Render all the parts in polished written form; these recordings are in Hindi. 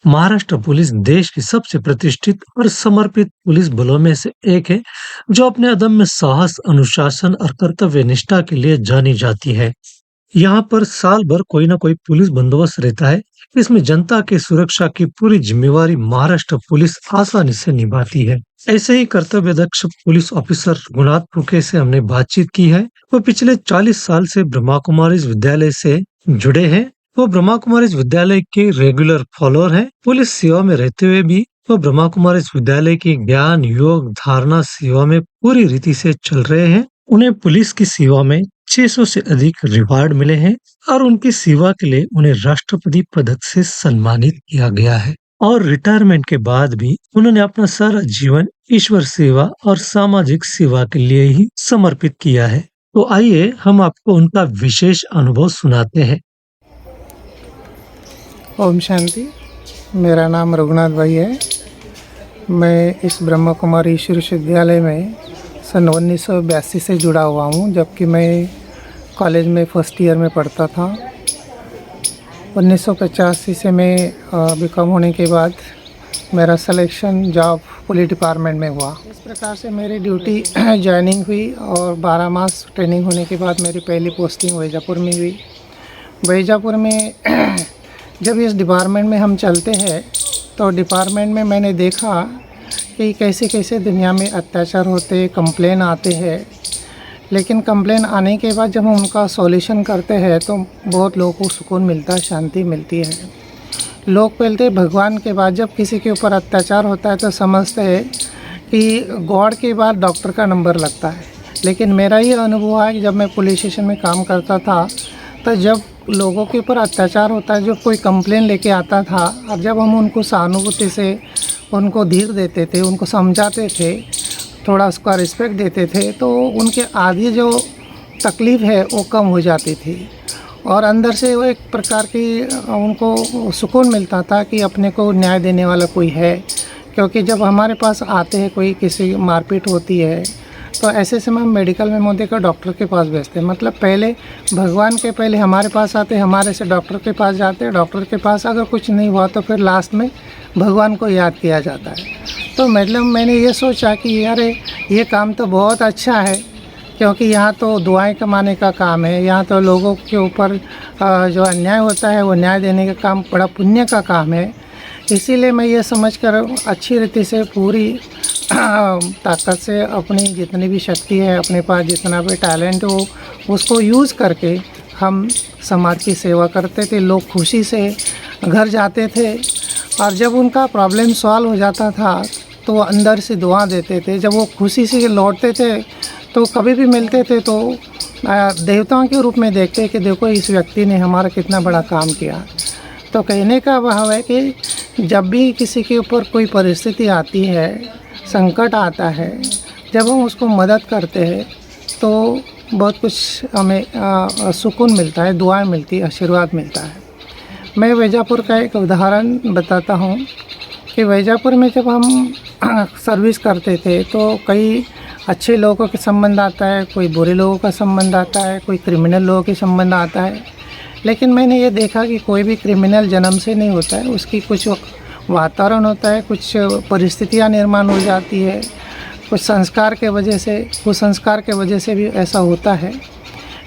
महाराष्ट्र पुलिस देश की सबसे प्रतिष्ठित और समर्पित पुलिस बलों में से एक है, जो अपने अदम्य साहस, अनुशासन और कर्तव्य निष्ठा के लिए जानी जाती है। यहाँ पर साल भर कोई ना कोई पुलिस बंदोबस्त रहता है। इसमें जनता की सुरक्षा की पूरी जिम्मेवारी महाराष्ट्र पुलिस आसानी से निभाती है। ऐसे ही कर्तव्य दक्ष पुलिस ऑफिसर गुणात फुके से हमने बातचीत की है। वो पिछले 40 साल से ब्रह्मा कुमारीज विद्यालय से जुड़े हैं। वो ब्रह्मा कुमारीज विद्यालय के रेगुलर फॉलोअर हैं। पुलिस सेवा में रहते हुए भी वो ब्रह्मा कुमारीज विद्यालय की ज्ञान, योग, धारणा सेवा में पूरी रीति से चल रहे हैं। उन्हें पुलिस की सेवा में 600 से अधिक रिवार्ड मिले हैं और उनकी सेवा के लिए उन्हें राष्ट्रपति पदक से सम्मानित किया गया है। और रिटायरमेंट के बाद भी उन्होंने अपना सारा जीवन ईश्वर सेवा और सामाजिक सेवा के लिए ही समर्पित किया है। तो आइए हम आपको उनका विशेष अनुभव सुनाते हैं। ओम शांति। मेरा नाम रघुनाथ भाई है। मैं इस ब्रह्मा कुमारी ईश्वर विश्वविद्यालय में सन 1982 से जुड़ा हुआ हूँ, जबकि मैं कॉलेज में फर्स्ट ईयर में पढ़ता था। 1985 से मैं बीकॉम होने के बाद मेरा सिलेक्शन जॉब पुलिस डिपार्टमेंट में हुआ। इस प्रकार से मेरी ड्यूटी ज्वाइनिंग हुई और 12 मास ट्रेनिंग होने के बाद मेरी पहली पोस्टिंग वैजापुर में हुई। वैजापुर में जब इस डिपार्टमेंट में हम चलते हैं तो डिपार्टमेंट में मैंने देखा कि कैसे कैसे दुनिया में अत्याचार होते, कंप्लेन आते हैं। लेकिन कंप्लेन आने के बाद जब हम उनका सॉल्यूशन करते हैं तो बहुत लोगों को सुकून मिलता है, शांति मिलती है। लोग पहले भगवान के बाद जब किसी के ऊपर अत्याचार होता है तो समझते हैं कि गॉड के बाद डॉक्टर का नंबर लगता है। लेकिन मेरा ये अनुभव है कि जब मैं पुलिस स्टेशन में काम करता था तो जब लोगों के ऊपर अत्याचार होता है, जो कोई कंप्लेन लेके आता था, और जब हम उनको सहानुभूति से उनको धीर देते थे, उनको समझाते थे, थोड़ा उसका रिस्पेक्ट देते थे, तो उनके आधी जो तकलीफ़ है वो कम हो जाती थी और अंदर से वो एक प्रकार की उनको सुकून मिलता था कि अपने को न्याय देने वाला कोई है। क्योंकि जब हमारे पास आते हैं, कोई किसी मारपीट होती है तो ऐसे समय हम मेडिकल में मोदी का डॉक्टर के पास भेजते हैं। मतलब पहले भगवान के पहले हमारे पास आते, हमारे से डॉक्टर के पास जाते, डॉक्टर के पास अगर कुछ नहीं हुआ तो फिर लास्ट में भगवान को याद किया जाता है। तो मतलब मैंने ये सोचा कि यार ये काम तो बहुत अच्छा है, क्योंकि यहाँ तो दुआएं कमाने का काम है। यहाँ तो लोगों के ऊपर जो अन्याय होता है वो न्याय देने का काम बड़ा पुण्य का काम है। इसीलिए मैं ये समझकर अच्छी रीति से पूरी ताकत से अपनी जितनी भी शक्ति है, अपने पास जितना भी टैलेंट हो, उसको यूज़ करके हम समाज की सेवा करते थे। लोग खुशी से घर जाते थे और जब उनका प्रॉब्लम सॉल्व हो जाता था तो वो अंदर से दुआ देते थे। जब वो खुशी से लौटते थे तो कभी भी मिलते थे तो देवताओं के रूप में देखते कि देखो इस व्यक्ति ने हमारा कितना बड़ा काम किया। तो कहने का भाव है कि जब भी किसी के ऊपर कोई परिस्थिति आती है, संकट आता है, जब हम उसको मदद करते हैं तो बहुत कुछ हमें सुकून मिलता है, दुआएं मिलती है, आशीर्वाद मिलता है। मैं वैजापुर का एक उदाहरण बताता हूँ कि वैजापुर में जब हम सर्विस करते थे तो कई अच्छे लोगों के संबंध आता है, कोई बुरे लोगों का संबंध आता है, कोई क्रिमिनल लोगों के संबंध आता है। लेकिन मैंने ये देखा कि कोई भी क्रिमिनल जन्म से नहीं होता है, उसकी कुछ वातावरण होता है, कुछ परिस्थितियाँ निर्माण हो जाती है, कुछ संस्कार के वजह से, कुसंस्कार के वजह से भी ऐसा होता है।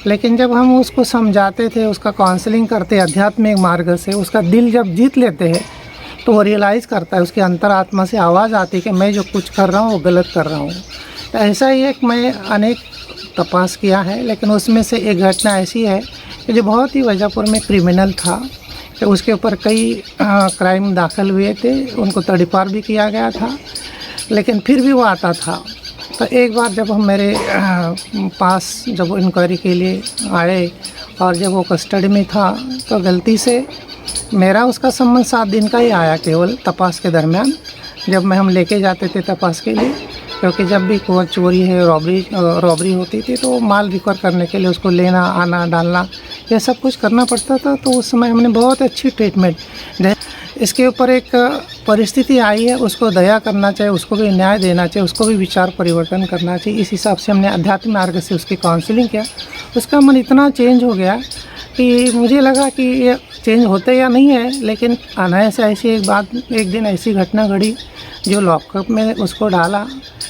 लेकिन जब हम उसको समझाते थे, उसका काउंसलिंग करते आध्यात्मिक मार्ग से, उसका दिल जब जीत लेते हैं तो वो रियलाइज़ करता है, उसके अंतरात्मा से आवाज़ आती है कि मैं जो कुछ कर रहा हूँ वो गलत कर रहा हूँ। तो ऐसा ही एक मैं अनेक तपास किया है, लेकिन उसमें से एक घटना ऐसी है कि जो बहुत ही वैजापुर में क्रिमिनल था कि उसके ऊपर कई क्राइम दाखिल हुए थे, उनको तड़ीपार भी किया गया था, लेकिन फिर भी वो आता था। तो एक बार जब हम मेरे पास जब इंक्वायरी के लिए आए और जब वो कस्टडी में था तो गलती से मेरा उसका संबंध 7 दिन का ही आया, केवल तपास के दरमियान जब हम लेके जाते थे तपास के लिए। क्योंकि जब भी कोई चोरी है, रॉबरी होती थी तो माल रिकवर करने के लिए उसको लेना, आना, डालना, यह सब कुछ करना पड़ता था। तो उस समय हमने बहुत अच्छी ट्रीटमेंट। इसके ऊपर एक परिस्थिति आई है, उसको दया करना चाहिए, उसको भी न्याय देना चाहिए, उसको भी विचार परिवर्तन करना चाहिए। इस हिसाब से हमने आध्यात्मिक मार्ग से उसकी काउंसलिंग किया। उसका मन इतना चेंज हो गया कि मुझे लगा कि ये चेंज होते या नहीं है, लेकिन अनायास ऐसी एक दिन ऐसी घटना घड़ी जो लॉकअप में उसको डाला,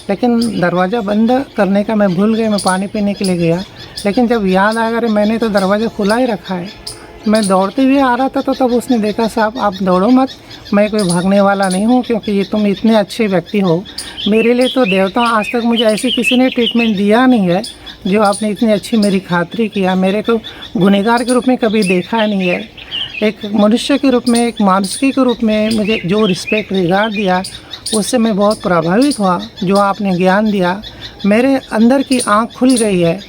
लेकिन दरवाज़ा बंद करने का मैं भूल गया। मैं पानी पीने के लिए गया, लेकिन जब याद आया अरे मैंने तो दरवाज़ा खुला ही रखा है। मैं दौड़ते हुए आ रहा था तो तब उसने देखा, साहब आप दौड़ो मत, मैं कोई भागने वाला नहीं हूँ, क्योंकि ये तुम इतने अच्छे व्यक्ति हो। मेरे लिए तो देवता, आज तक मुझे ऐसी किसी ने ट्रीटमेंट दिया नहीं है जो आपने इतनी अच्छी मेरी खातिरी किया। मेरे को गुनहगार के रूप में कभी देखा नहीं है। एक मनुष्य के रूप में, एक मानसिकी के रूप में मुझे जो रिस्पेक्ट रिगार्ड दिया, उससे मैं बहुत प्रभावित हुआ। जो आपने ज्ञान दिया, मेरे अंदर की आँख खुल गई है।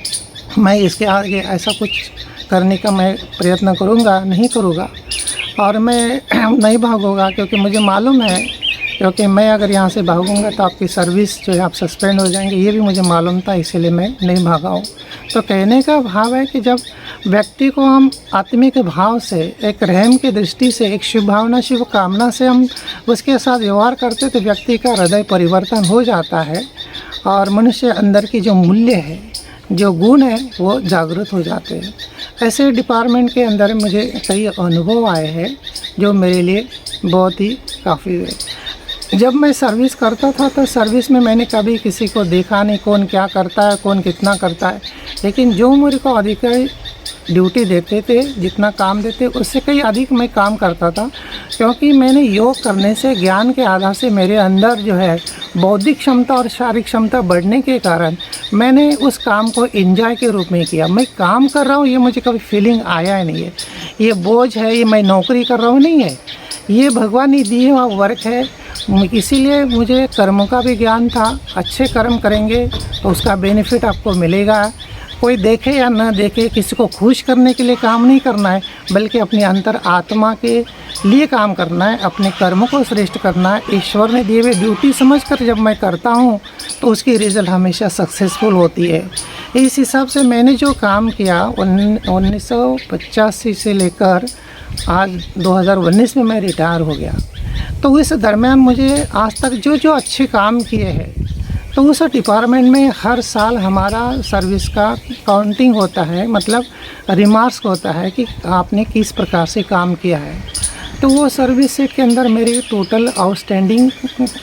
मैं इसके आगे ऐसा कुछ करने का मैं प्रयत्न करूँगा, नहीं करूँगा, और मैं नहीं भागूँगा, क्योंकि मुझे मालूम है, क्योंकि मैं अगर यहाँ से भागूँगा तो आपकी सर्विस जो है आप सस्पेंड हो जाएंगे, ये भी मुझे मालूम था, इसीलिए मैं नहीं भागा हूँ। तो कहने का भाव है कि जब व्यक्ति को हम आत्मिक भाव से, एक रहम की दृष्टि से, एक शुभ भावना, शुभ कामना से हम उसके साथ व्यवहार करते तो व्यक्ति का हृदय परिवर्तन हो जाता है और मनुष्य अंदर की जो मूल्य है, जो गुण है, वो जागृत हो जाते हैं। ऐसे डिपार्टमेंट के अंदर मुझे कई अनुभव आए हैं जो मेरे लिए बहुत ही काफ़ी है। जब मैं सर्विस करता था तो सर्विस में मैंने कभी किसी को देखा नहीं, कौन क्या करता है, कौन कितना करता है, लेकिन जो मेरे को अधिकारी ड्यूटी देते थे, जितना काम देते, उससे कहीं अधिक मैं काम करता था, क्योंकि मैंने योग करने से, ज्ञान के आधार से मेरे अंदर जो है बौद्धिक क्षमता और शारीरिक क्षमता बढ़ने के कारण मैंने उस काम को एंजॉय के रूप में किया। मैं काम कर रहा हूँ, ये मुझे कभी फीलिंग आया ही नहीं है, ये बोझ है, ये मैं नौकरी कर रहा हूँ, नहीं है, ये भगवान ने दिए हुआ वर्क है। इसीलिए मुझे कर्मों का भी ज्ञान था। अच्छे कर्म करेंगे तो उसका बेनिफिट आपको मिलेगा। कोई देखे या न देखे, किसी को खुश करने के लिए काम नहीं करना है, बल्कि अपनी अंतर आत्मा के लिए काम करना है, अपने कर्मों को श्रेष्ठ करना है। ईश्वर ने दिए हुए ड्यूटी समझकर जब मैं करता हूँ तो उसकी रिज़ल्ट हमेशा सक्सेसफुल होती है। इस हिसाब से मैंने जो काम किया 1985 से लेकर आज 2019 में मैं रिटायर हो गया, तो इस दरमियान मुझे आज तक जो अच्छे काम किए हैं, तो उस डिपार्टमेंट में हर साल हमारा सर्विस का काउंटिंग होता है, मतलब रिमार्क्स होता है कि आपने किस प्रकार से काम किया है। तो वो सर्विस के अंदर मेरी टोटल आउटस्टैंडिंग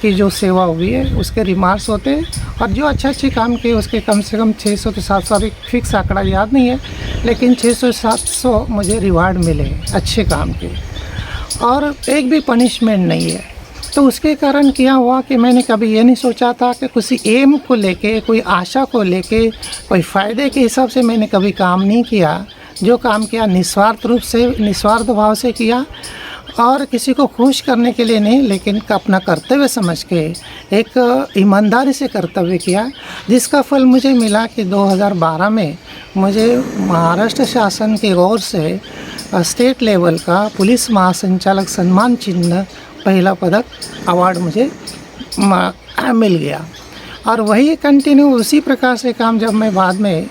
की जो सेवा हुई है उसके रिमार्क्स होते हैं, और जो अच्छे काम किए उसके कम से कम 600 से 700, अभी फिक्स आंकड़ा याद नहीं है, लेकिन 600 से 700 मुझे रिवार्ड मिले अच्छे काम के, और एक भी पनिशमेंट नहीं है। तो उसके कारण क्या हुआ कि मैंने कभी ये नहीं सोचा था कि किसी एम को लेके, कोई आशा को लेके, कोई फ़ायदे के हिसाब से मैंने कभी काम नहीं किया। जो काम किया निस्वार्थ रूप से, निस्वार्थ भाव से किया, और किसी को खुश करने के लिए नहीं, लेकिन अपना कर्तव्य समझ के एक ईमानदारी से कर्तव्य किया, जिसका फल मुझे मिला कि 2012 में मुझे महाराष्ट्र शासन की ओर से स्टेट लेवल का पुलिस महासंचालक सम्मान चिन्ह पहला पदक अवार्ड मुझे मिल गया। और वही कंटिन्यू उसी प्रकार से काम जब मैं बाद में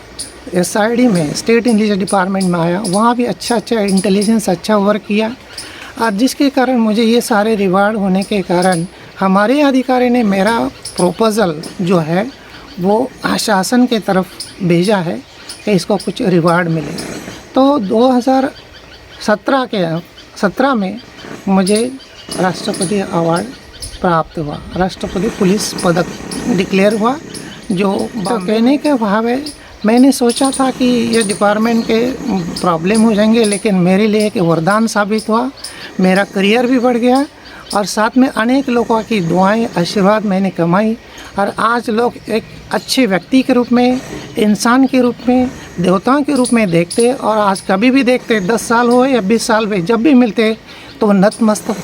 SID में, स्टेट इंटेलिजेंस डिपार्टमेंट में आया, वहाँ भी अच्छा इंटेलिजेंस अच्छा वर्क किया, और जिसके कारण मुझे ये सारे रिवार्ड होने के कारण हमारे अधिकारी ने मेरा प्रपोज़ल जो है वो शासन के तरफ भेजा है कि इसको कुछ रिवार्ड मिले। तो 2017 में मुझे राष्ट्रपति अवार्ड प्राप्त हुआ, राष्ट्रपति पुलिस पदक डिक्लेयर हुआ। जो तो कहने का भाव है, मैंने सोचा था कि ये डिपार्टमेंट के प्रॉब्लम हो जाएंगे, लेकिन मेरे लिए एक वरदान साबित हुआ। मेरा करियर भी बढ़ गया, और साथ में अनेक लोगों की दुआएं, आशीर्वाद मैंने कमाई, और आज लोग एक अच्छे व्यक्ति के रूप में, इंसान के रूप में, देवताओं के रूप में देखते, और आज कभी भी देखते, 10 साल हो या 20 साल में जब भी मिलते तो नतमस्तक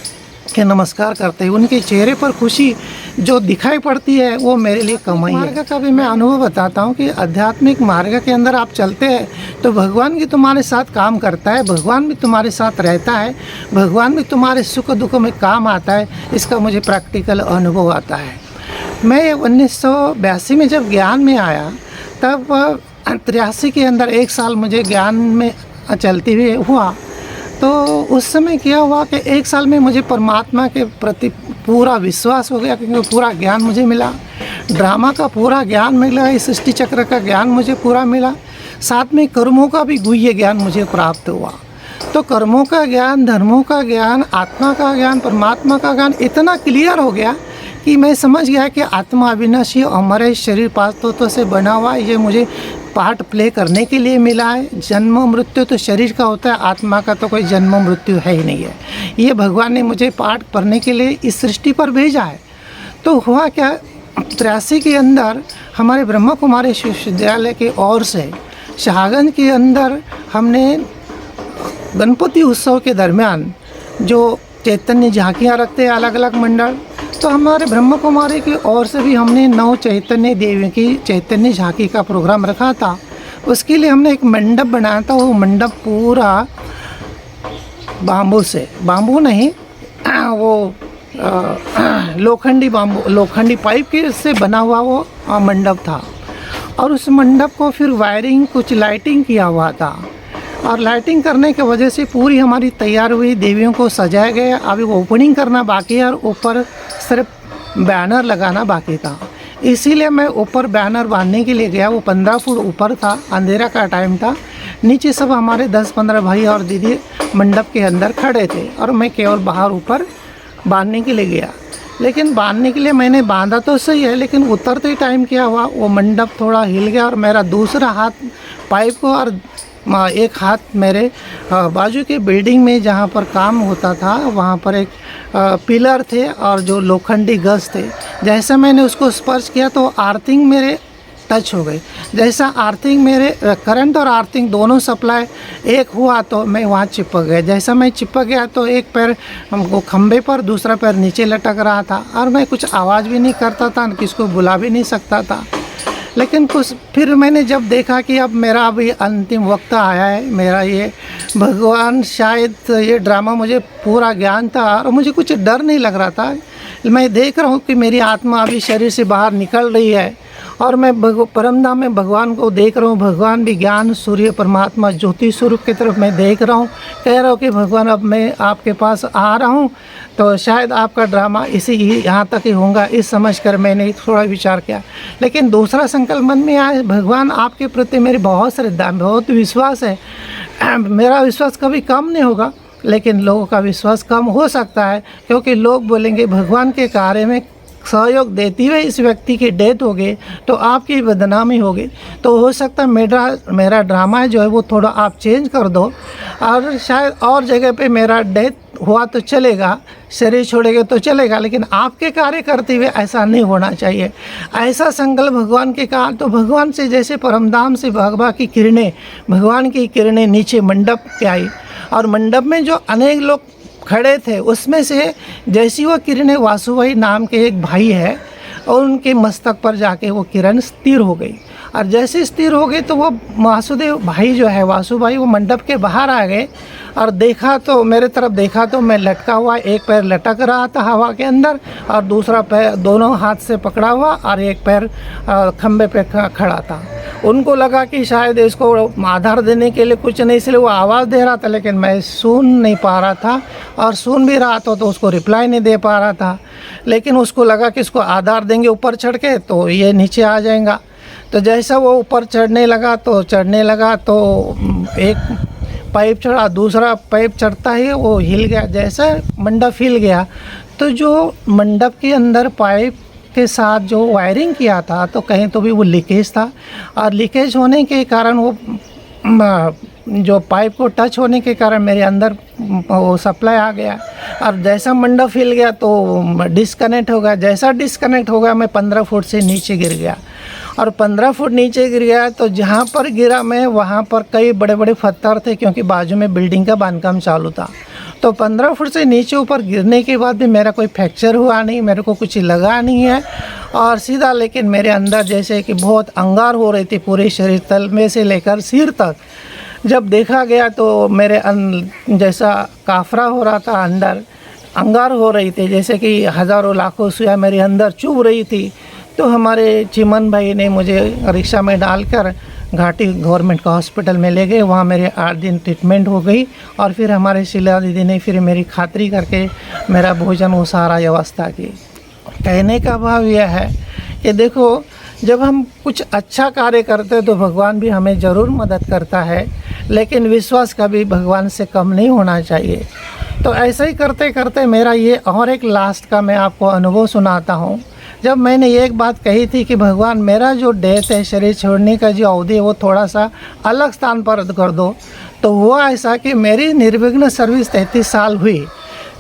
के नमस्कार करते हैं। उनके चेहरे पर खुशी जो दिखाई पड़ती है वो मेरे लिए कमाई है। मार्ग का भी मैं अनुभव बताता हूँ कि आध्यात्मिक मार्ग के अंदर आप चलते हैं तो भगवान भी तुम्हारे साथ काम करता है, भगवान भी तुम्हारे साथ रहता है, भगवान भी तुम्हारे सुख दुख में काम आता है। इसका मुझे प्रैक्टिकल अनुभव आता है। मैं 1982 में जब ज्ञान में आया, तब 83 के अंदर 1 साल मुझे ज्ञान में चलते हुए हुआ। तो उस समय क्या हुआ कि 1 साल में मुझे परमात्मा के प्रति पूरा विश्वास हो गया, क्योंकि पूरा ज्ञान मुझे मिला, ड्रामा का पूरा ज्ञान मिला, इस सृष्टि चक्र का ज्ञान मुझे पूरा मिला, साथ में कर्मों का भी गुह्य ज्ञान मुझे प्राप्त हुआ। तो कर्मों का ज्ञान, धर्मों का ज्ञान, आत्मा का ज्ञान, परमात्मा का ज्ञान इतना क्लियर हो गया कि मैं समझ गया कि आत्मा अविनाशी अमर है, शरीर 5 तत्वों से बना हुआ है। ये मुझे पार्ट प्ले करने के लिए मिला है। जन्म मृत्यु तो शरीर का होता है, आत्मा का तो कोई जन्म मृत्यु है ही नहीं है। ये भगवान ने मुझे पाठ पढ़ने के लिए इस सृष्टि पर भेजा है। तो हुआ क्या, 83 के अंदर हमारे ब्रह्मा कुमारी विश्वविद्यालय की ओर से शाहगंज के अंदर हमने गणपति उत्सव के दरमियान जो चैतन्य झांकियाँ रखते हैं अलग अलग मंडल, तो हमारे ब्रह्मा कुमारी की ओर से भी हमने 9 चैतन्य देवी की चैतन्य झांकी का प्रोग्राम रखा था। उसके लिए हमने एक मंडप बनाया था। वो मंडप पूरा बाम्बू से, बाम्बू नहीं वो लोखंडी पाइप के से बना हुआ वो मंडप था। और उस मंडप को फिर वायरिंग, कुछ लाइटिंग किया हुआ था। और लाइटिंग करने की वजह से पूरी हमारी तैयार हुई, देवियों को सजाया गया। अभी वो ओपनिंग करना बाकी है और ऊपर सिर्फ बैनर लगाना बाकी था। इसीलिए मैं ऊपर बैनर बांधने के लिए गया। वो 15 फुट ऊपर था, अंधेरा का टाइम था। नीचे सब हमारे 10-15 भाई और दीदी मंडप के अंदर खड़े थे और मैं केवल बाहर ऊपर बांधने के लिए गया। लेकिन बांधने के लिए मैंने बांधा तो सही है, लेकिन उतरते ही टाइम क्या हुआ, वो मंडप थोड़ा हिल गया और मेरा दूसरा हाथ पाइप को और एक हाथ मेरे बाजू के बिल्डिंग में जहाँ पर काम होता था वहाँ पर एक पिलर थे और जो लोखंडी गज थे। जैसे मैंने उसको स्पर्श किया तो आर्थिंग मेरे टच हो गई। जैसा आर्थिंग मेरे करंट और आर्थिंग दोनों सप्लाई एक हुआ तो मैं वहाँ चिपक गया। जैसा मैं चिपक गया तो एक पैर हमको खंभे पर, दूसरा पैर नीचे लटक रहा था और मैं कुछ आवाज़ भी नहीं करता था, किसको बुला भी नहीं सकता था। लेकिन कुछ फिर मैंने जब देखा कि अब मेरा अभी अंतिम वक्त आया है, मेरा ये भगवान शायद ये ड्रामा मुझे पूरा ज्ञान था और मुझे कुछ डर नहीं लग रहा था। मैं देख रहा हूँ कि मेरी आत्मा अभी शरीर से बाहर निकल रही है और मैं परमधाम में भगवान को देख रहा हूँ। भगवान भी ज्ञान सूर्य परमात्मा ज्योति स्वरूप की तरफ मैं देख रहा हूँ। कह रहा हूँ कि भगवान अब मैं आपके पास आ रहा हूँ, तो शायद आपका ड्रामा इसी यहाँ तक ही होगा, इस समझ कर मैंने थोड़ा विचार किया। लेकिन दूसरा संकल्प मन में आया, भगवान आपके प्रति मेरी बहुत श्रद्धा, बहुत विश्वास है। मेरा विश्वास कभी कम नहीं होगा, लेकिन लोगों का विश्वास कम हो सकता है, क्योंकि लोग बोलेंगे भगवान के कार्य में सहयोग देती हुए इस व्यक्ति की डेथ हो गई तो आपकी बदनामी होगी। तो हो सकता है मेरा ड्रामा जो है वो थोड़ा आप चेंज कर दो और शायद और जगह पे मेरा डेथ हुआ तो चलेगा, शरीर छोड़ेगा तो चलेगा, लेकिन आपके कार्य करते हुए ऐसा नहीं होना चाहिए। ऐसा संकल्प भगवान के कहा तो भगवान से जैसे परमधाम से भगवान की किरणें, भगवान की किरणें नीचे मंडप पे आई और मंडप में जो अनेक लोग खड़े थे उसमें से जैसी वो किरणें, वासुभाई नाम के एक भाई है और उनके मस्तक पर जाके वो किरण स्थिर हो गई। और जैसे स्थिर हो गई तो वो वासुदेव भाई जो है, वासु भाई, वो मंडप के बाहर आ गए और देखा तो मेरे तरफ देखा तो मैं लटका हुआ, एक पैर लटक रहा था हवा के अंदर और दूसरा पैर दोनों हाथ से पकड़ा हुआ और एक पैर खंबे पे खड़ा था। उनको लगा कि शायद इसको आधार देने के लिए कुछ नहीं, इसलिए वो आवाज़ दे रहा था, लेकिन मैं सुन नहीं पा रहा था और सुन भी रहा था तो उसको रिप्लाई नहीं दे पा रहा था। लेकिन उसको लगा कि इसको आधार देंगे ऊपर चढ़ के तो ये नीचे आ जाएगा। तो जैसा वो ऊपर चढ़ने लगा तो एक पाइप चढ़ा, दूसरा पाइप चढ़ता ही वो हिल गया। जैसा मंडप हिल गया तो जो मंडप के अंदर पाइप के साथ जो वायरिंग किया था तो कहीं तो भी वो लीकेज था और लीकेज होने के कारण वो जो पाइप को टच होने के कारण मेरे अंदर वो सप्लाई आ गया और जैसा मंडप हिल गया तो डिस्कनेक्ट हो गया। जैसा डिस्कनेक्ट हो गया मैं 15 फुट से नीचे गिर गया और 15 फुट नीचे गिर गया तो जहाँ पर गिरा मैं वहाँ पर कई बड़े बड़े पत्थर थे, क्योंकि बाजू में बिल्डिंग का बांधकाम चालू था। तो 15 फुट से नीचे ऊपर गिरने के बाद भी मेरा कोई फ्रैक्चर हुआ नहीं, मेरे को कुछ लगा नहीं है और सीधा, लेकिन मेरे अंदर जैसे कि बहुत अंगार हो रही थी पूरे शरीर, तल में से लेकर सिर तक। जब देखा गया तो मेरे जैसा काफरा हो रहा था, अंदर अंगार हो रही थी, जैसे कि हज़ारों लाखों सुइयां मेरे अंदर चुभ रही थी। तो हमारे चिमन भाई ने मुझे रिक्शा में डालकर घाटी गवर्नमेंट का हॉस्पिटल में ले गए। वहाँ मेरे 8 दिन ट्रीटमेंट हो गई और फिर हमारे शीला दीदी ने फिर मेरी खातिरी करके मेरा भोजन वो सारा व्यवस्था की। कहने का भाव यह है कि देखो, जब हम कुछ अच्छा कार्य करते हैं तो भगवान भी हमें ज़रूर मदद करता है, लेकिन विश्वास कभी भगवान से कम नहीं होना चाहिए। तो ऐसे ही करते करते मेरा ये और एक लास्ट का मैं आपको अनुभव सुनाता हूँ। जब मैंने एक बात कही थी कि भगवान मेरा जो डेथ है, शरीर छोड़ने का जो अवधि है, वो थोड़ा सा अलग स्थान पर कर दो, तो हुआ ऐसा कि मेरी निर्विघ्न सर्विस 33 साल हुई।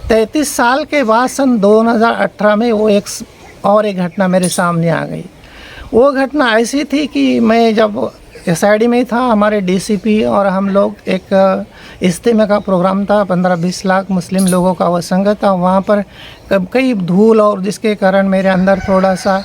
33 साल के बाद सन 2018 में वो एक घटना मेरे सामने आ गई। वो घटना ऐसी थी कि मैं जब एसआईडी में ही था, हमारे डीसीपी और हम लोग एक इज्तिमा का प्रोग्राम था, 15-20 लाख मुस्लिम लोगों का वो संगत था। वहाँ पर कई धूल और जिसके कारण मेरे अंदर थोड़ा सा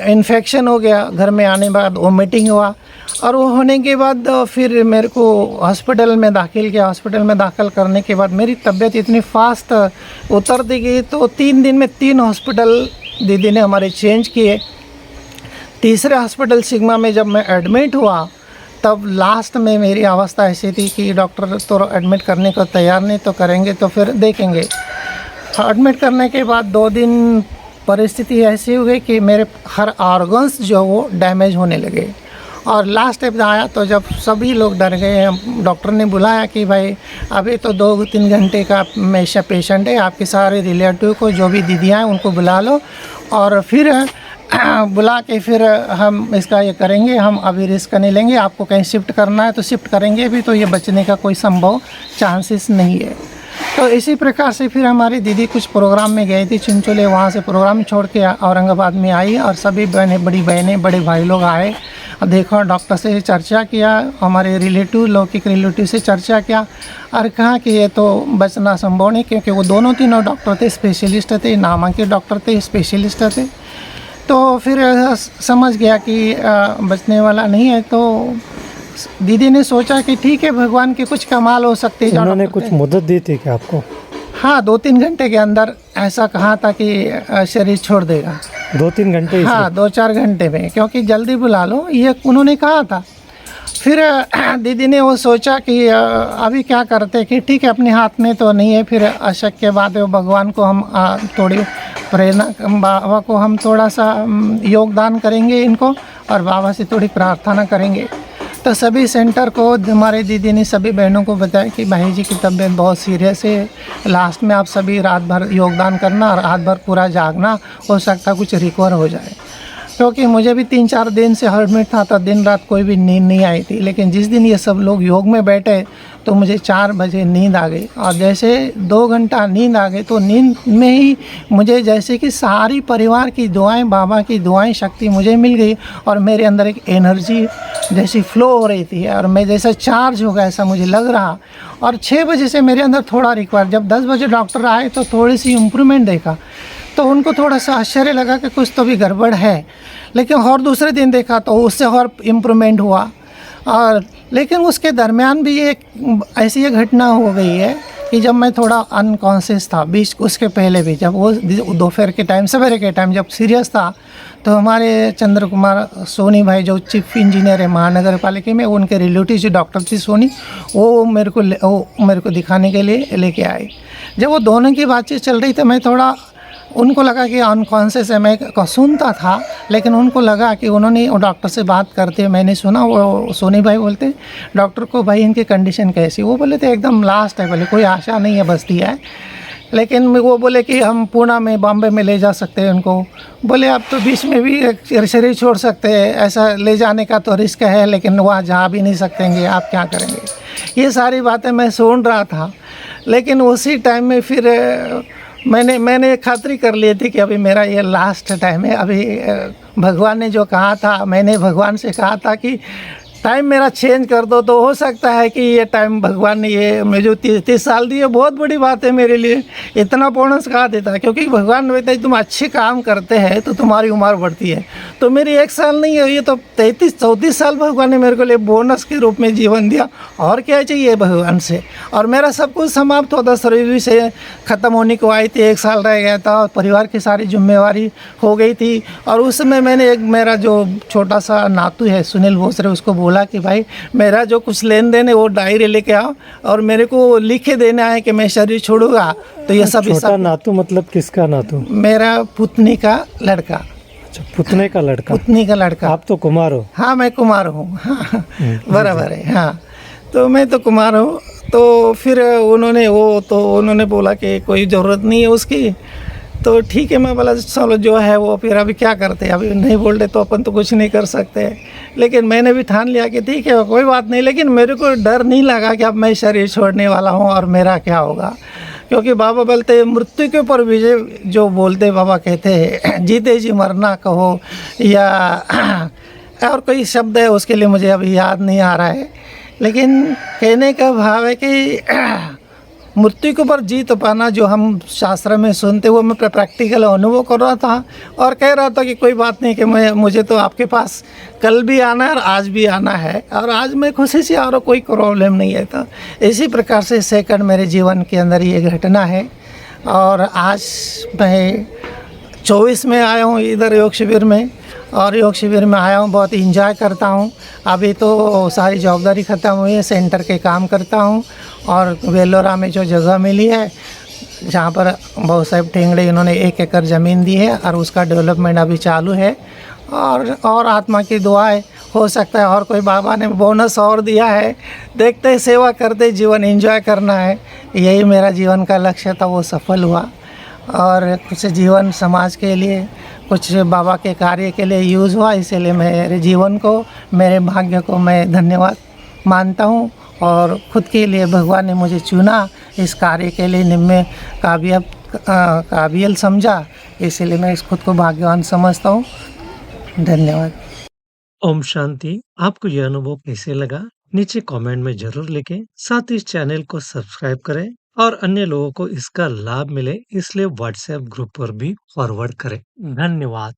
इन्फेक्शन हो गया। घर में आने के बाद वोमिटिंग हुआ और वो होने के बाद फिर मेरे को हॉस्पिटल में दाखिल किया। हॉस्पिटल में दाखिल करने के बाद मेरी तबीयत इतनी फास्ट उतरती गई, तो 3 दिन में 3 हॉस्पिटल दीदी ने हमारे चेंज किए। तीसरे हॉस्पिटल सिग्मा में जब मैं एडमिट हुआ, तब लास्ट में मेरी अवस्था ऐसी थी कि डॉक्टर तो एडमिट करने को तैयार नहीं, तो करेंगे तो फिर देखेंगे। एडमिट करने के बाद 2 दिन परिस्थिति ऐसी हो गई कि मेरे हर ऑर्गन्स जो वो डैमेज होने लगे। और लास्ट स्टेप आया तो जब सभी लोग डर गए, डॉक्टर ने बुलाया कि भाई अभी तो 2-3 घंटे का हमेशा पेशेंट है, आपके सारे रिलेटिव को, जो भी दीदियाँ हैं उनको बुला लो और फिर बुला के फिर हम इसका ये करेंगे। हम अभी रिस्क नहीं लेंगे, आपको कहीं शिफ्ट करना है तो शिफ्ट करेंगे भी, तो ये बचने का कोई संभव चांसेस नहीं है। तो इसी प्रकार से फिर हमारी दीदी कुछ प्रोग्राम में गई थी चिंचोले, वहाँ से प्रोग्राम छोड़ के औरंगाबाद में आई और सभी बड़ी बहनें बड़े भाई लोग आए। देखो, डॉक्टर से चर्चा किया, हमारे रिलेटिव लौकिक रिलेटिव से चर्चा किया और कहा कि ये तो बचना संभव नहीं, क्योंकि वो तीनों डॉक्टर थे, स्पेशलिस्ट थे, नामांकित डॉक्टर थे, स्पेशलिस्ट थे। तो फिर समझ गया कि बचने वाला नहीं है। तो दीदी ने सोचा कि ठीक है, भगवान के कुछ कमाल हो सकते हैं। उन्होंने कुछ मदद दी थी क्या आपको? हाँ, 2-3 घंटे के अंदर ऐसा कहा था कि शरीर छोड़ देगा। 2-3 घंटे? हाँ, 2-4 घंटे में, क्योंकि जल्दी बुला लो, ये उन्होंने कहा था। फिर दीदी ने वो सोचा कि अभी क्या करते कि ठीक है, अपने हाथ में तो नहीं है। फिर अशक के बाद भगवान को हम थोड़ी प्रेरणा, बाबा को हम थोड़ा सा योगदान करेंगे इनको और बाबा से थोड़ी प्रार्थना करेंगे। तो सभी सेंटर को हमारे दीदी ने सभी बहनों को बताया कि भाई जी की तबीयत बहुत सीरियस है, लास्ट में आप सभी रात भर योगदान करना और रात भर पूरा जागना, हो सकता कुछ रिकवर हो जाए। क्योंकि मुझे भी 3-4 दिन से एडमिट था, तो दिन रात कोई भी नींद नहीं आई थी। लेकिन जिस दिन ये सब लोग योग में बैठे तो मुझे 4 बजे नींद आ गई और जैसे 2 घंटा नींद आ गई, तो नींद में ही मुझे जैसे कि सारी परिवार की दुआएं, बाबा की दुआएं, शक्ति मुझे मिल गई और मेरे अंदर एक एनर्जी जैसी फ्लो हो रही थी और मैं जैसा चार्ज हो गया ऐसा मुझे लग रहा। और 6 बजे से मेरे अंदर थोड़ा रिकवर, जब 10 बजे डॉक्टर आए तो थोड़ी सी इम्प्रूवमेंट देखा, तो उनको थोड़ा सा आश्चर्य लगा कि कुछ तो भी गड़बड़ है। लेकिन और दूसरे दिन देखा तो उससे और इम्प्रूवमेंट हुआ। और लेकिन उसके दरमियान भी एक ऐसी एक घटना हो गई है कि जब मैं थोड़ा अनकॉन्शियस था, बीच उसके पहले भी, जब वो दोपहर के टाइम, सवेरे के टाइम जब सीरियस था, तो हमारे चंद्र कुमार सोनी भाई जो चीफ इंजीनियर है महानगर पालिका में, उनके रिलेटिव जो डॉक्टर थी सोनी, वो मेरे को दिखाने के लिए लेके आए। जब वो दोनों की बातचीत चल रही तो मैं थोड़ा, उनको लगा कि अनकॉन्शियस है, मैं सुनता था, लेकिन उनको लगा कि उन्होंने वो डॉक्टर से बात करते मैंने सुना, वो सोनी भाई बोलते डॉक्टर को, भाई इनकी कंडीशन कैसी? वो बोले थे एकदम लास्ट है, बोले कोई आशा नहीं है, बस्ती है। लेकिन वो बोले कि हम पूना में, बॉम्बे में ले जा सकते हैं उनको। बोले आप तो बीच में भी शरीर छोड़ सकते हैं, ऐसा ले जाने का तो रिस्क है, लेकिन वहाँ जा भी नहीं सकेंगे, आप क्या करेंगे? ये सारी बातें मैं सुन रहा था। लेकिन उसी टाइम में फिर मैंने खातरी कर ली थी कि अभी मेरा ये लास्ट टाइम है। अभी भगवान ने जो कहा था, मैंने भगवान से कहा था कि टाइम मेरा चेंज कर दो, तो हो सकता है कि ये टाइम भगवान ने ये मुझे जो 30 साल दिए, बहुत बड़ी बात है मेरे लिए। इतना बोनस कहा देता, क्योंकि भगवान ने बताया तुम अच्छे काम करते हैं तो तुम्हारी उम्र बढ़ती है। तो मेरी 1 साल नहीं है, ये तो 33-34 साल भगवान ने मेरे को लिए बोनस के रूप में जीवन दिया। और क्या चाहिए भगवान से? और मेरा सब कुछ समाप्त होता, सर्विस से ख़त्म होने को आई थी, 1 साल रह गया था और परिवार की सारी जिम्मेवारी हो गई थी। और उस समय मैंने एक मेरा जो छोटा सा नातू है सुनील भोसरे, उसको बोला कि भाई मेरा जो कुछ लेन देन है वो डायरी लेके आओ और मेरे को लिखे देना है कि मैं शरीर छोड़ूंगा। तो ये सब छोटा नातू मतलब किसका नातू? मेरा पुतनी का लड़का। अच्छा, पुतने का लड़का। पुतनी का लड़का। आप तो कुमार हो। हाँ, मैं कुमार हूँ। हाँ, जी, बराबर है। हाँ, तो मैं तो कुमार हूँ। तो फिर उन्होंने बोला कि कोई ज़रूरत नहीं है उसकी। तो ठीक है, मैं बोला चलो जो है वो, फिर अभी क्या करते हैं, अभी नहीं बोल रहे तो अपन तो कुछ नहीं कर सकते। लेकिन मैंने भी ठान लिया कि ठीक है कोई बात नहीं, लेकिन मेरे को डर नहीं लगा कि अब मैं शरीर छोड़ने वाला हूँ और मेरा क्या होगा। क्योंकि बाबा बोलते हैं मृत्यु के ऊपर विजय, जो बोलते बाबा कहते हैं जीते जी मरना कहो, या और कोई शब्द है उसके लिए मुझे अभी याद नहीं आ रहा है। लेकिन कहने का भाव है कि मृत्यु के ऊपर जीत पाना, जो हम शास्त्र में सुनते वो मैं प्रैक्टिकल अनुभव कर रहा था और कह रहा था कि कोई बात नहीं, कि मुझे तो आपके पास कल भी आना है और आज भी आना है, और आज मैं खुशी से आ रहा हूँ, कोई प्रॉब्लम नहीं है। तो इसी प्रकार से सेकंड मेरे जीवन के अंदर ये घटना है। और आज मैं 24 में आया हूँ इधर योग शिविर में, और योग शिविर में आया हूँ, बहुत इंजॉय करता हूँ। अभी तो सारी जवाबदारी ख़त्म हुई है, सेंटर के काम करता हूँ। और वेलोरा में जो जगह मिली है, जहाँ पर बहुत साहब ठेंगड़े इन्होंने 1 एकड़ ज़मीन दी है और उसका डेवलपमेंट अभी चालू है। और आत्मा की दुआएं, हो सकता है और कोई बाबा ने बोनस और दिया है। देखते सेवा करते जीवन एंजॉय करना है, यही मेरा जीवन का लक्ष्य था, वो सफल हुआ। और कुछ जीवन समाज के लिए, कुछ बाबा के कार्य के लिए यूज़ हुआ, इसीलिए मेरे जीवन को, मेरे भाग्य को मैं धन्यवाद मानता हूँ। और खुद के लिए भगवान ने मुझे चुना, इस कार्य के लिए निम्न काबिल समझा, इसीलिए मैं इस खुद को भाग्यवान समझता हूँ। धन्यवाद। ओम शांति। आपको यह अनुभव कैसे लगा? नीचे कमेंट में ज़रूर लिखें। साथ ही इस चैनल को सब्सक्राइब करें और अन्य लोगों को इसका लाभ मिले इसलिए व्हाट्सएप ग्रुप पर भी फॉरवर्ड करें। धन्यवाद।